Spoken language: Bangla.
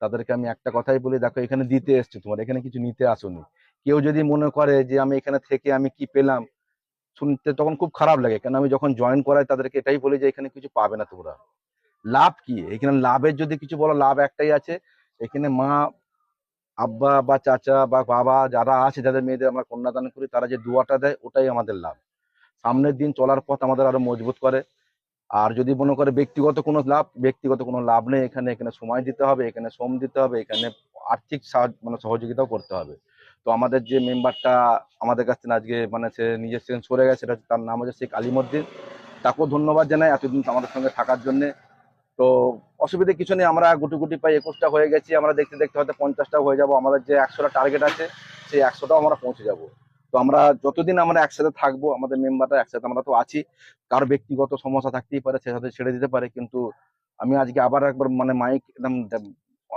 তাদেরকে আমি একটা কথাই বলি, দেখো এখানে দিতে এসছো, তোমার এখানে কিছু নিতে আসোনি। কেউ যদি মনে করে যে আমি এখানে থেকে আমি কি পেলাম, শুনতে তখন খুব খারাপ লাগে। কেন আমি যখন জয়েন করাই তাদেরকে এটাই বলি যে এখানে কিছু পাবে না তোমরা। লাভ কি এখানে? লাভের যদি কিছু বলো, লাভ একটাই আছে। এখানে মা, আব্বা বা চাচা বা বাবা যারা আছে, যাদের মেয়েদের আমরা কন্যাদান করি, তারা যে দুয়াটা দেয় ওটাই আমাদের লাভ। সামনের দিন চলার পথ আমাদের আরো মজবুত করে। আর যদি মনে করে ব্যক্তিগত কোনো লাভ, ব্যক্তিগত কোনো লাভ নেই এখানে। এখানে সময় দিতে হবে, এখানে শ্রম দিতে হবে, এখানে আর্থিক সাহায্য মানে সহযোগিতাও করতে হবে। তো আমাদের যে মেম্বারটা আমাদের কাছ থেকে আজকে মানে সে নিজের থেকে সরে গেছে, সেটা তার নাম হচ্ছে শেখ আলিমুদ্দিন। তাকেও ধন্যবাদ জানাই এতদিন আমাদের সঙ্গে থাকার জন্য। তো অসুবিধা কিছু নেই, আমরা গুটি গুটি পাই 21টা হয়ে গেছি, আমরা দেখতে দেখতে হয়তো 50টাও হয়ে যাবো। আমাদের যে 100টা টার্গেট আছে, সেই 100টাও আমরা পৌঁছে যাব। তো আমরা যতদিন আমরা একসাথে থাকবো, আমাদের মেম্বাররা একসাথে, আমরা তো আছি। কারো ব্যক্তিগত সমস্যা থাকতেই পারে, সে সাথে ছেড়ে দিতে পারে, কিন্তু আমি আজকে আবার একবার মানে মাইক একদম